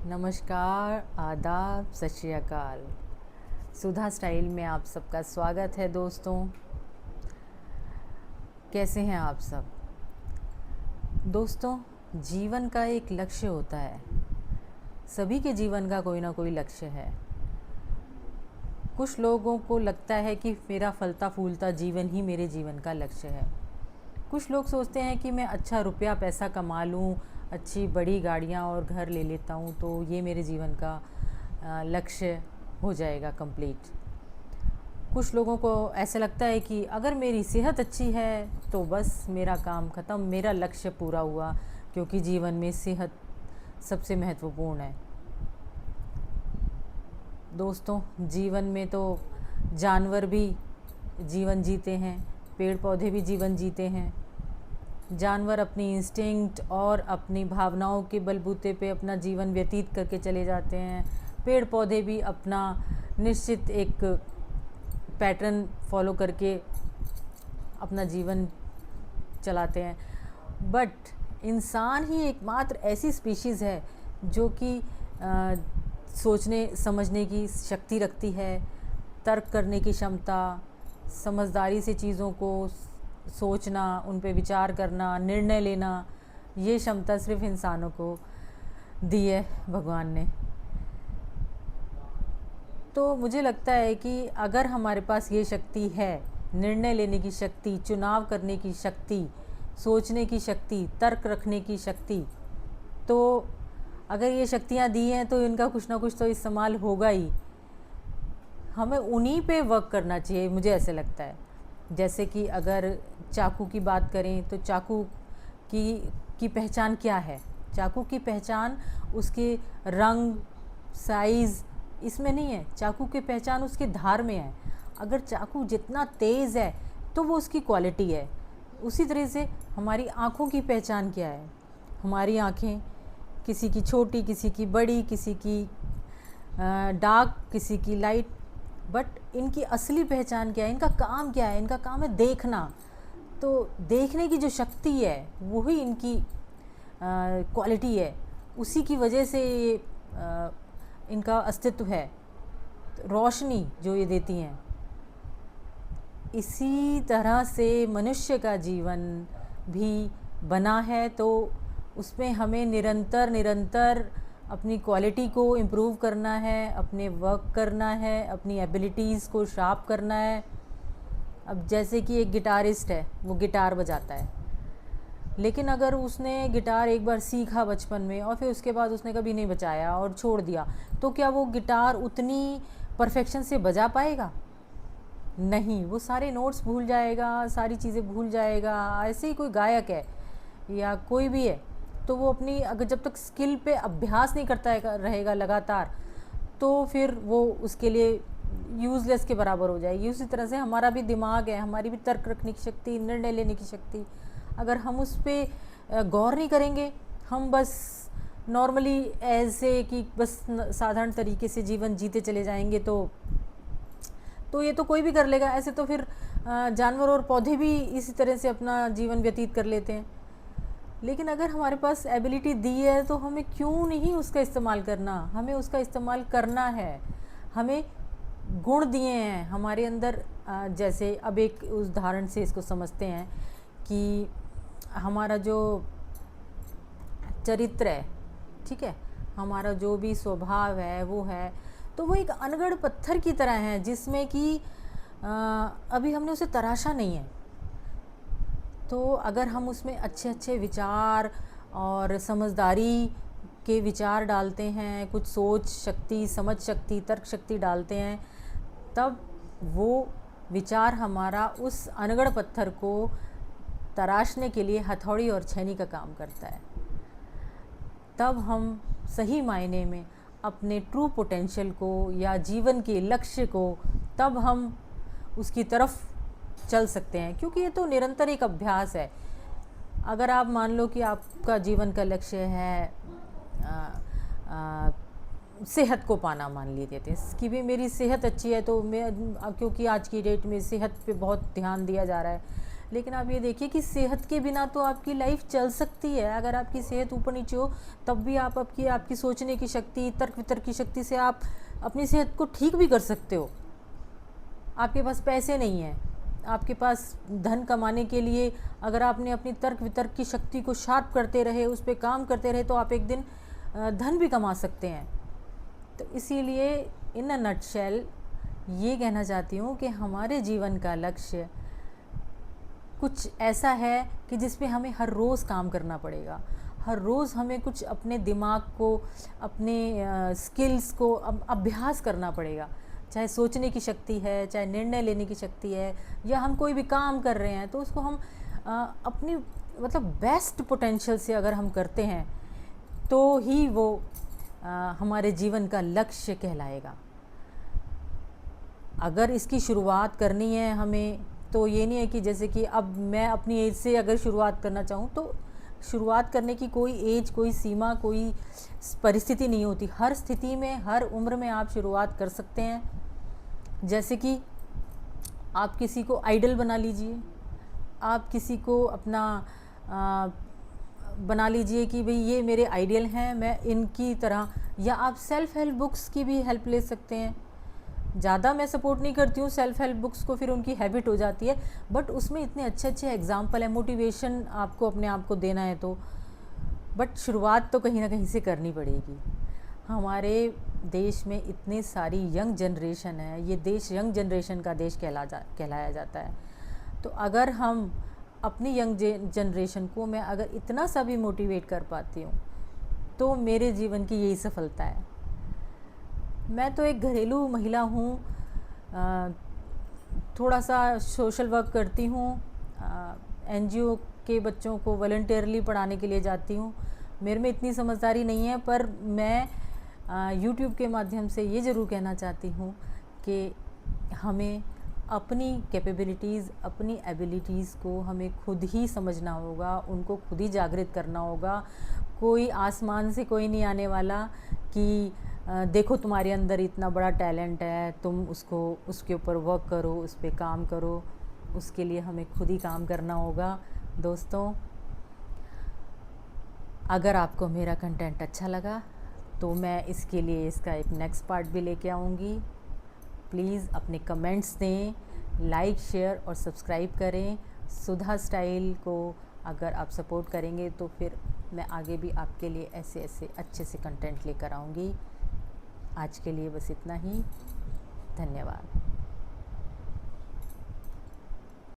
नमस्कार, आदाब, सत श्री अकाल। सुधा स्टाइल में आप सबका स्वागत है दोस्तों। कैसे हैं आप सब दोस्तों? जीवन का एक लक्ष्य होता है। सभी के जीवन का कोई ना कोई लक्ष्य है। कुछ लोगों को लगता है कि मेरा फलता फूलता जीवन ही मेरे जीवन का लक्ष्य है। कुछ लोग सोचते हैं कि मैं अच्छा रुपया पैसा कमा लूँ, अच्छी बड़ी गाड़ियाँ और घर ले लेता हूँ तो ये मेरे जीवन का लक्ष्य हो जाएगा कंप्लीट। कुछ लोगों को ऐसा लगता है कि अगर मेरी सेहत अच्छी है तो बस मेरा काम ख़त्म, मेरा लक्ष्य पूरा हुआ, क्योंकि जीवन में सेहत सबसे महत्वपूर्ण है। दोस्तों, जीवन में तो जानवर भी जीवन जीते हैं, पेड़ पौधे भी जीवन जीते हैं। जानवर अपनी इंस्टिंक्ट और अपनी भावनाओं के बलबूते पे अपना जीवन व्यतीत करके चले जाते हैं। पेड़ पौधे भी अपना निश्चित एक पैटर्न फॉलो करके अपना जीवन चलाते हैं। बट इंसान ही एकमात्र ऐसी स्पीशीज़ है जो कि सोचने समझने की शक्ति रखती है, तर्क करने की क्षमता, समझदारी से चीज़ों को सोचना, उन पे विचार करना, निर्णय लेना, ये क्षमता सिर्फ इंसानों को दी है भगवान ने। तो मुझे लगता है कि अगर हमारे पास ये शक्ति है, निर्णय लेने की शक्ति, चुनाव करने की शक्ति, सोचने की शक्ति, तर्क रखने की शक्ति, तो अगर ये शक्तियाँ दी हैं तो इनका कुछ ना कुछ तो इस्तेमाल होगा ही। हमें उन्हीं पे वर्क करना चाहिए, मुझे ऐसे लगता है। जैसे कि अगर चाकू की बात करें तो चाकू की पहचान क्या है? चाकू की पहचान उसके रंग, साइज़ इसमें नहीं है। चाकू की पहचान उसकी धार में है। अगर चाकू जितना तेज़ है तो वो उसकी क्वालिटी है। उसी तरह से हमारी आँखों की पहचान क्या है? हमारी आँखें किसी की छोटी, किसी की बड़ी, किसी की डार्क, किसी की लाइट, बट इनकी असली पहचान क्या है? इनका काम क्या है? इनका काम है देखना। तो देखने की जो शक्ति है वही इनकी क्वालिटी है। उसी की वजह से ये इनका अस्तित्व है। रोशनी जो ये देती हैं, इसी तरह से मनुष्य का जीवन भी बना है। तो उसमें हमें निरंतर अपनी क्वालिटी को इम्प्रूव करना है, अपने वर्क करना है, अपनी एबिलिटीज़ को शार्प करना है। अब जैसे कि एक गिटारिस्ट है, वो गिटार बजाता है, लेकिन अगर उसने गिटार एक बार सीखा बचपन में और फिर उसके बाद उसने कभी नहीं बजाया और छोड़ दिया, तो क्या वो गिटार उतनी परफेक्शन से बजा पाएगा? नहीं, वो सारे नोट्स भूल जाएगा, सारी चीज़ें भूल जाएगा। ऐसे ही कोई गायक है या कोई भी है, तो वो अपनी अगर जब तक स्किल पे अभ्यास नहीं करता है रहेगा लगातार, तो फिर वो उसके लिए यूज़लेस के बराबर हो जाएगी। उसी तरह से हमारा भी दिमाग है, हमारी भी तर्क रखने की शक्ति, निर्णय लेने की शक्ति, अगर हम उस पर गौर नहीं करेंगे, हम बस नॉर्मली ऐसे कि बस साधारण तरीके से जीवन जीते चले जाएंगे, तो ये तो कोई भी कर लेगा। ऐसे तो फिर जानवर और पौधे भी इसी तरह से अपना जीवन व्यतीत कर लेते हैं। लेकिन अगर हमारे पास एबिलिटी दी है तो हमें क्यों नहीं उसका इस्तेमाल करना? हमें उसका इस्तेमाल करना है। हमें गुण दिए हैं हमारे अंदर। जैसे अब एक उदाहरण से इसको समझते हैं कि हमारा जो चरित्र है, ठीक है, हमारा जो भी स्वभाव है वो है, तो वो एक अनगढ़ पत्थर की तरह है जिसमें कि अभी हमने उसे तराशा नहीं है। तो अगर हम उसमें अच्छे अच्छे विचार और समझदारी के विचार डालते हैं, कुछ सोच शक्ति, समझ शक्ति, तर्क शक्ति डालते हैं, तब वो विचार हमारा उस अनगढ़ पत्थर को तराशने के लिए हथौड़ी और छेनी का काम करता है। तब हम सही मायने में अपने ट्रू पोटेंशियल को या जीवन के लक्ष्य को, तब हम उसकी तरफ चल सकते हैं, क्योंकि ये तो निरंतर एक अभ्यास है। अगर आप मान लो कि आपका जीवन का लक्ष्य है सेहत को पाना, मान लीजिए थे कि भी मेरी सेहत अच्छी है, तो मैं, क्योंकि आज की डेट में सेहत पे बहुत ध्यान दिया जा रहा है, लेकिन आप ये देखिए कि सेहत के बिना तो आपकी लाइफ चल सकती है। अगर आपकी सेहत ऊपर नीचे हो तब भी आप आपकी सोचने की शक्ति, तर्क वितर्क की शक्ति से आप अपनी सेहत को ठीक भी कर सकते हो। आपके पास पैसे नहीं हैं, आपके पास धन कमाने के लिए अगर आपने अपनी तर्क वितर्क की शक्ति को शार्प करते रहे, उस पर काम करते रहे, तो आप एक दिन धन भी कमा सकते हैं। तो इसीलिए इन अ नटशेल ये कहना चाहती हूँ कि हमारे जीवन का लक्ष्य कुछ ऐसा है कि जिस पे हमें हर रोज़ काम करना पड़ेगा। हर रोज़ हमें कुछ अपने दिमाग को, अपने स्किल्स को अभ्यास करना पड़ेगा। चाहे सोचने की शक्ति है, चाहे निर्णय लेने की शक्ति है, या हम कोई भी काम कर रहे हैं तो उसको हम अपनी मतलब बेस्ट पोटेंशियल से अगर हम करते हैं तो ही वो हमारे जीवन का लक्ष्य कहलाएगा। अगर इसकी शुरुआत करनी है हमें, तो ये नहीं है कि जैसे कि अब मैं अपनी एज से अगर शुरुआत करना चाहूँ तो शुरुआत करने की कोई एज, कोई सीमा, कोई परिस्थिति नहीं होती। हर स्थिति में, हर उम्र में आप शुरुआत कर सकते हैं। जैसे कि आप किसी को आइडल बना लीजिए, आप किसी को अपना बना लीजिए कि भाई ये मेरे आइडियल हैं, मैं इनकी तरह। या आप सेल्फ़ हेल्प बुक्स की भी हेल्प ले सकते हैं। ज़्यादा मैं सपोर्ट नहीं करती हूँ सेल्फ़ हेल्प बुक्स को, फिर उनकी हैबिट हो जाती है, बट उसमें इतने अच्छे अच्छे एग्जाम्पल है, मोटिवेशन आपको अपने आप को देना है तो। बट शुरुआत तो कहीं ना कहीं से करनी पड़ेगी। हमारे देश में इतनी सारी यंग जनरेशन है, ये देश यंग जनरेशन का देश कहलाया जाता है। तो अगर हम अपनी यंग जनरेशन को मैं अगर इतना सा भी मोटिवेट कर पाती हूँ तो मेरे जीवन की यही सफलता है। मैं तो एक घरेलू महिला हूँ, थोड़ा सा सोशल वर्क करती हूँ, एनजीओ के बच्चों को वॉलंटियरली पढ़ाने के लिए जाती हूँ। मेरे में इतनी समझदारी नहीं है, पर मैं यूट्यूब के माध्यम से ये ज़रूर कहना चाहती हूँ कि हमें अपनी कैपेबिलिटीज़, अपनी एबिलिटीज़ को हमें खुद ही समझना होगा, उनको खुद ही जागृत करना होगा। कोई आसमान से कोई नहीं आने वाला कि देखो तुम्हारे अंदर इतना बड़ा टैलेंट है, तुम उसके ऊपर वर्क करो, उस पर काम करो। उसके लिए हमें खुद ही काम करना होगा। दोस्तों, अगर आपको मेरा कंटेंट अच्छा लगा तो मैं इसके लिए इसका एक नेक्स्ट पार्ट भी लेके आऊँगी। प्लीज़ अपने कमेंट्स दें, लाइक, शेयर और सब्सक्राइब करें। सुधा स्टाइल को अगर आप सपोर्ट करेंगे तो फिर मैं आगे भी आपके लिए ऐसे ऐसे अच्छे से कंटेंट लेकर आऊँगी। आज के लिए बस इतना ही। धन्यवाद।